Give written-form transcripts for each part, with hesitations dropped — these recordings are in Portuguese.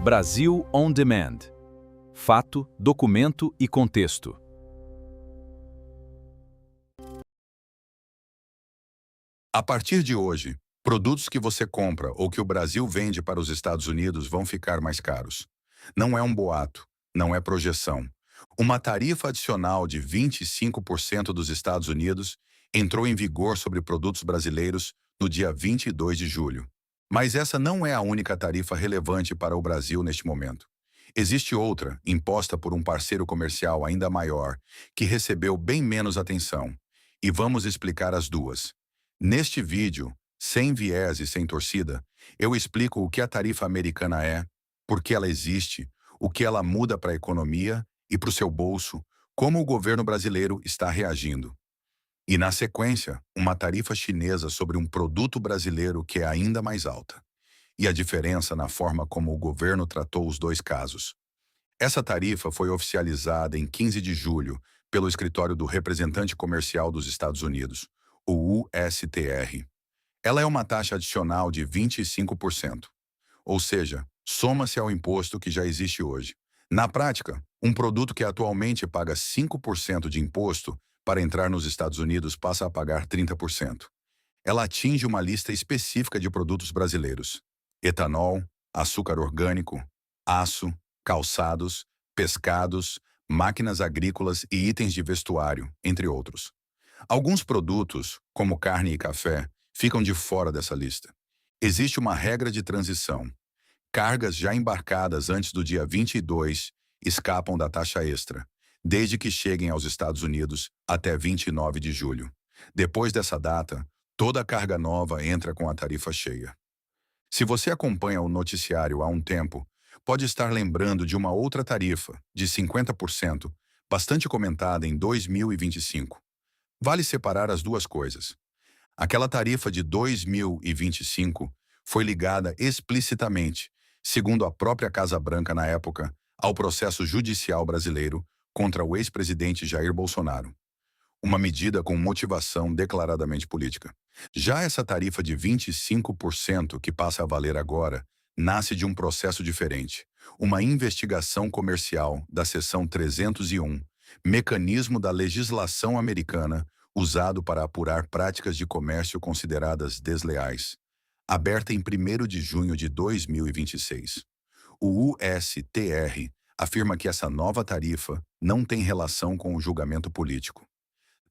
Brasil On Demand. Fato, documento e contexto. A partir de hoje, produtos que você compra ou que o Brasil vende para os Estados Unidos vão ficar mais caros. Não é um boato, não é projeção. Uma tarifa adicional de 25% dos Estados Unidos entrou em vigor sobre produtos brasileiros no dia 22 de julho. Mas essa não é a única tarifa relevante para o Brasil neste momento. Existe outra, imposta por um parceiro comercial ainda maior, que recebeu bem menos atenção. E vamos explicar as duas. Neste vídeo, sem viés e sem torcida, eu explico o que a tarifa americana é, por que ela existe, o que ela muda para a economia e para o seu bolso, como o governo brasileiro está reagindo. E, na sequência, uma tarifa chinesa sobre um produto brasileiro que é ainda mais alta. E a diferença na forma como o governo tratou os dois casos. Essa tarifa foi oficializada em 15 de julho pelo Escritório do Representante Comercial dos Estados Unidos, o USTR. Ela é uma taxa adicional de 25%, ou seja, soma-se ao imposto que já existe hoje. Na prática, um produto que atualmente paga 5% de imposto para entrar nos Estados Unidos passa a pagar 30%. Ela atinge uma lista específica de produtos brasileiros: etanol, açúcar orgânico, aço, calçados, pescados, máquinas agrícolas e itens de vestuário, entre outros. Alguns produtos, como carne e café, ficam de fora dessa lista. Existe uma regra de transição. Cargas já embarcadas antes do dia 22 escapam da taxa extra, desde que cheguem aos Estados Unidos até 29 de julho. Depois dessa data, toda carga nova entra com a tarifa cheia. Se você acompanha o noticiário há um tempo, pode estar lembrando de uma outra tarifa, de 50%, bastante comentada em 2025. Vale separar as duas coisas. Aquela tarifa de 2025 foi ligada explicitamente, segundo a própria Casa Branca na época, ao processo judicial brasileiro contra o ex-presidente Jair Bolsonaro. Uma medida com motivação declaradamente política. Já essa tarifa de 25% que passa a valer agora nasce de um processo diferente, uma investigação comercial da Seção 301, mecanismo da legislação americana usado para apurar práticas de comércio consideradas desleais, aberta em 1º de junho de 2026. O USTR afirma que essa nova tarifa não tem relação com o julgamento político.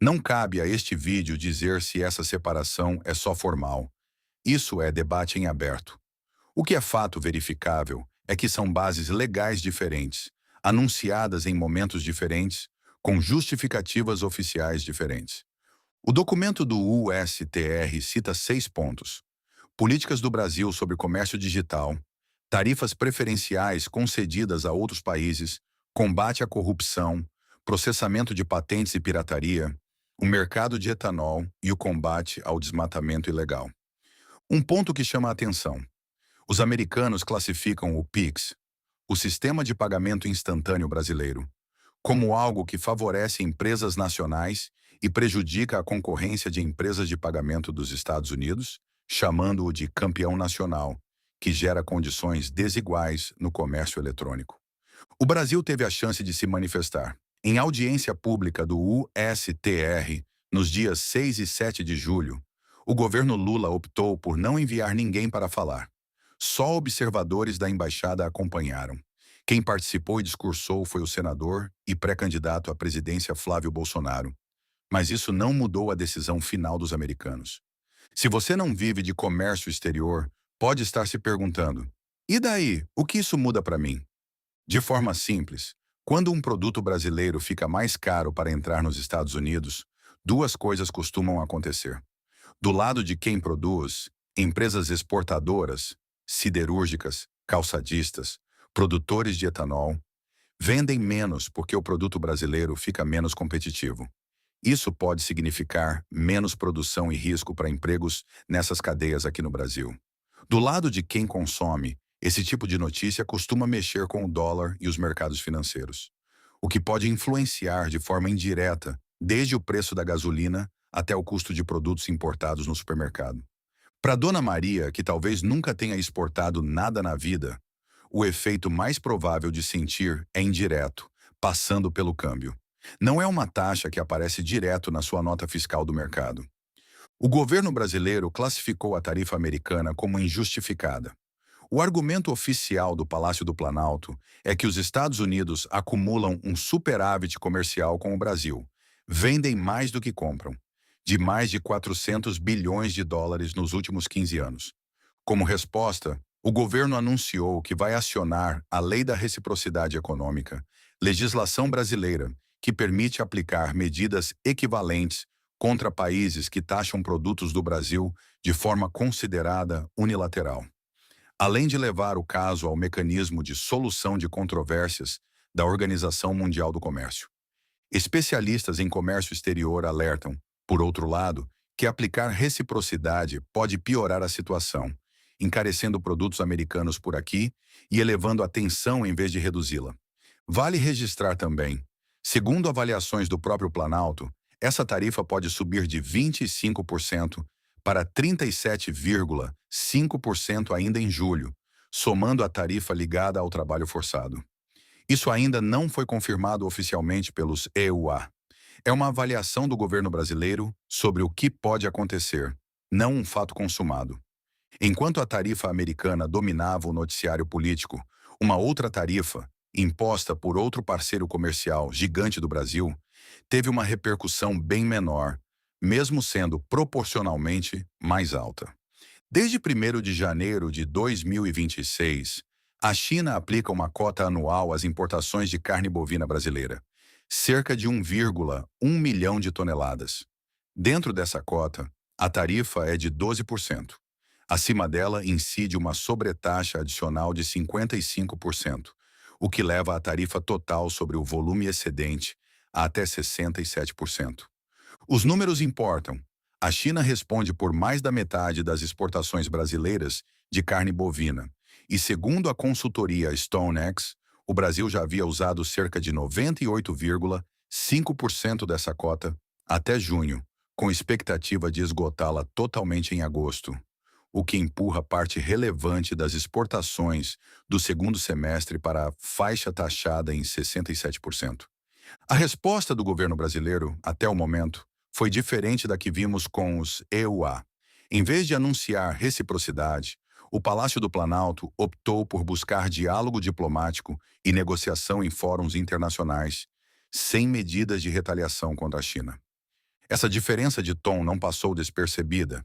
Não cabe a este vídeo dizer se essa separação é só formal. Isso é debate em aberto. O que é fato verificável é que são bases legais diferentes, anunciadas em momentos diferentes, com justificativas oficiais diferentes. O documento do USTR cita 6 pontos: políticas do Brasil sobre comércio digital, tarifas preferenciais concedidas a outros países, combate à corrupção, processamento de patentes e pirataria, o mercado de etanol e o combate ao desmatamento ilegal. Um ponto que chama a atenção: os americanos classificam o PIX, o Sistema de Pagamento Instantâneo Brasileiro, como algo que favorece empresas nacionais e prejudica a concorrência de empresas de pagamento dos Estados Unidos, chamando-o de campeão nacional, que gera condições desiguais no comércio eletrônico. O Brasil teve a chance de se manifestar. Em audiência pública do USTR, nos dias 6 e 7 de julho, o governo Lula optou por não enviar ninguém para falar. Só observadores da embaixada acompanharam. Quem participou e discursou foi o senador e pré-candidato à presidência Flávio Bolsonaro. Mas isso não mudou a decisão final dos americanos. Se você não vive de comércio exterior, pode estar se perguntando: e daí, o que isso muda para mim? De forma simples, quando um produto brasileiro fica mais caro para entrar nos Estados Unidos, duas coisas costumam acontecer. Do lado de quem produz, empresas exportadoras, siderúrgicas, calçadistas, produtores de etanol, vendem menos porque o produto brasileiro fica menos competitivo. Isso pode significar menos produção e risco para empregos nessas cadeias aqui no Brasil. Do lado de quem consome, esse tipo de notícia costuma mexer com o dólar e os mercados financeiros, o que pode influenciar de forma indireta, desde o preço da gasolina até o custo de produtos importados no supermercado. Para Dona Maria, que talvez nunca tenha exportado nada na vida, O efeito mais provável de sentir é indireto, passando pelo câmbio. Não é uma taxa que aparece direto na sua nota fiscal do mercado. O governo brasileiro classificou a tarifa americana como injustificada. O argumento oficial do Palácio do Planalto é que os Estados Unidos acumulam um superávit comercial com o Brasil. Vendem mais do que compram, de mais de 400 bilhões de dólares nos últimos 15 anos. Como resposta, o governo anunciou que vai acionar a Lei da Reciprocidade Econômica, legislação brasileira que permite aplicar medidas equivalentes contra países que taxam produtos do Brasil de forma considerada unilateral. Além de levar o caso ao mecanismo de solução de controvérsias da Organização Mundial do Comércio. Especialistas em comércio exterior alertam, por outro lado, que aplicar reciprocidade pode piorar a situação, encarecendo produtos americanos por aqui e elevando a tensão em vez de reduzi-la. Vale registrar também, segundo avaliações do próprio Planalto, essa tarifa pode subir de 25% para 37,5% ainda em julho, somando a tarifa ligada ao trabalho forçado. Isso ainda não foi confirmado oficialmente pelos EUA. É uma avaliação do governo brasileiro sobre o que pode acontecer, não um fato consumado. Enquanto a tarifa americana dominava o noticiário político, uma outra tarifa, imposta por outro parceiro comercial gigante do Brasil, teve uma repercussão bem menor, mesmo sendo proporcionalmente mais alta. Desde 1º de janeiro de 2026, a China aplica uma cota anual às importações de carne bovina brasileira, cerca de 1,1 milhão de toneladas. Dentro dessa cota, a tarifa é de 12%. Acima dela incide uma sobretaxa adicional de 55%, o que leva a tarifa total sobre o volume excedente a até 67%. Os números importam. A China responde por mais da metade das exportações brasileiras de carne bovina, e segundo a consultoria StoneX, o Brasil já havia usado cerca de 98,5% dessa cota até junho, com expectativa de esgotá-la totalmente em agosto, o que empurra parte relevante das exportações do segundo semestre para a faixa taxada em 67%. A resposta do governo brasileiro, até o momento, foi diferente da que vimos com os EUA. Em vez de anunciar reciprocidade, o Palácio do Planalto optou por buscar diálogo diplomático e negociação em fóruns internacionais, sem medidas de retaliação contra a China. Essa diferença de tom não passou despercebida.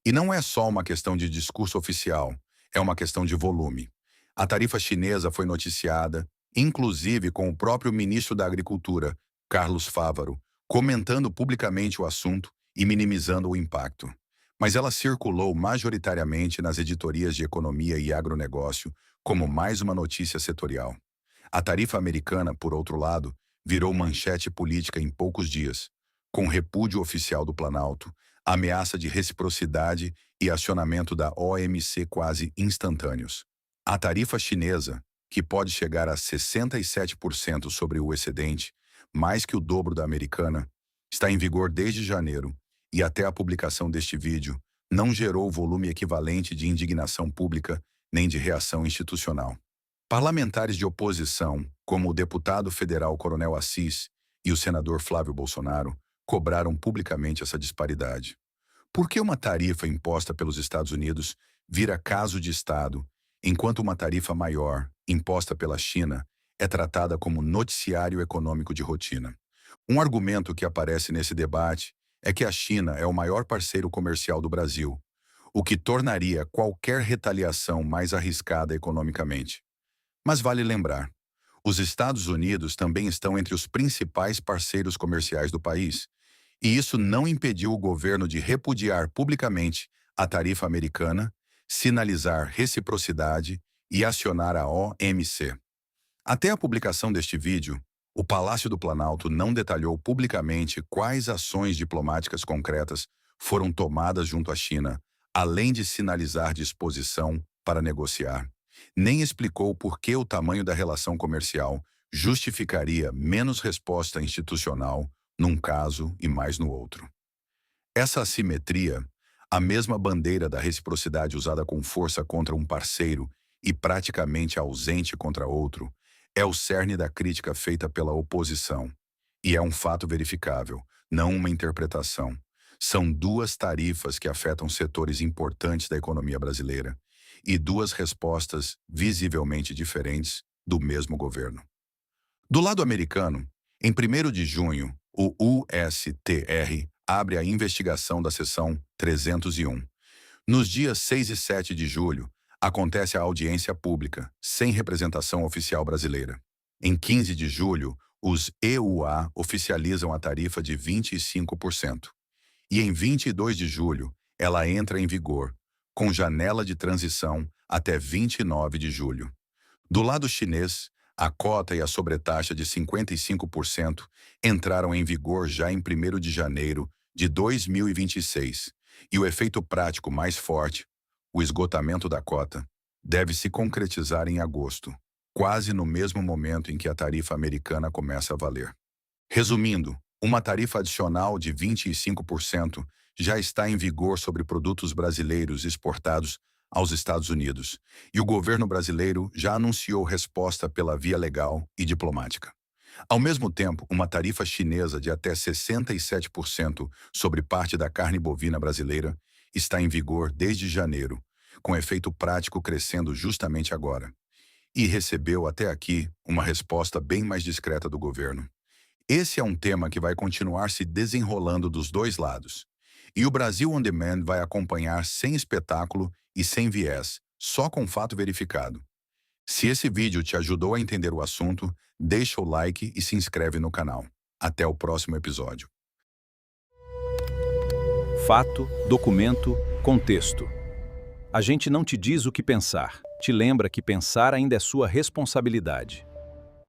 E não é só uma questão de discurso oficial, é uma questão de volume. A tarifa chinesa foi noticiada, inclusive com o próprio ministro da Agricultura, Carlos Fávaro, comentando publicamente o assunto e minimizando o impacto. Mas ela circulou majoritariamente nas editorias de economia e agronegócio como mais uma notícia setorial. A tarifa americana, por outro lado, virou manchete política em poucos dias, com repúdio oficial do Planalto, ameaça de reciprocidade e acionamento da OMC quase instantâneos. A tarifa chinesa, que pode chegar a 67% sobre o excedente, mais que o dobro da americana, está em vigor desde janeiro e até a publicação deste vídeo não gerou volume equivalente de indignação pública nem de reação institucional. Parlamentares de oposição, como o deputado federal Coronel Assis e o senador Flávio Bolsonaro, cobraram publicamente essa disparidade. Por que uma tarifa imposta pelos Estados Unidos vira caso de Estado, enquanto uma tarifa maior, imposta pela China, é tratada como noticiário econômico de rotina? Um argumento que aparece nesse debate é que a China é o maior parceiro comercial do Brasil, o que tornaria qualquer retaliação mais arriscada economicamente. Mas vale lembrar, os Estados Unidos também estão entre os principais parceiros comerciais do país, e isso não impediu o governo de repudiar publicamente a tarifa americana, sinalizar reciprocidade e acionar a OMC. Até a publicação deste vídeo, o Palácio do Planalto não detalhou publicamente quais ações diplomáticas concretas foram tomadas junto à China, além de sinalizar disposição para negociar. Nem explicou por que o tamanho da relação comercial justificaria menos resposta institucional num caso e mais no outro. Essa assimetria, a mesma bandeira da reciprocidade usada com força contra um parceiro e praticamente ausente contra outro, é o cerne da crítica feita pela oposição. E é um fato verificável, não uma interpretação. São duas tarifas que afetam setores importantes da economia brasileira e duas respostas visivelmente diferentes do mesmo governo. Do lado americano, em 1º de junho, o USTR abre a investigação da seção 301. Nos dias 6 e 7 de julho, acontece a audiência pública, sem representação oficial brasileira. Em 15 de julho, os EUA oficializam a tarifa de 25%. E em 22 de julho, ela entra em vigor, com janela de transição até 29 de julho. Do lado chinês, a cota e a sobretaxa de 55% entraram em vigor já em 1º de janeiro de 2026, e o efeito prático mais forte, o esgotamento da cota, deve se concretizar em agosto, quase no mesmo momento em que a tarifa americana começa a valer. Resumindo, uma tarifa adicional de 25% já está em vigor sobre produtos brasileiros exportados aos Estados Unidos, e o governo brasileiro já anunciou resposta pela via legal e diplomática. Ao mesmo tempo, uma tarifa chinesa de até 67% sobre parte da carne bovina brasileira está em vigor desde janeiro, com efeito prático crescendo justamente agora. E recebeu até aqui uma resposta bem mais discreta do governo. Esse é um tema que vai continuar se desenrolando dos dois lados. E o Brasil On Demand vai acompanhar sem espetáculo e sem viés, só com fato verificado. Se esse vídeo te ajudou a entender o assunto, deixa o like e se inscreve no canal. Até o próximo episódio. Fato, documento, contexto. A gente não te diz o que pensar, te lembra que pensar ainda é sua responsabilidade.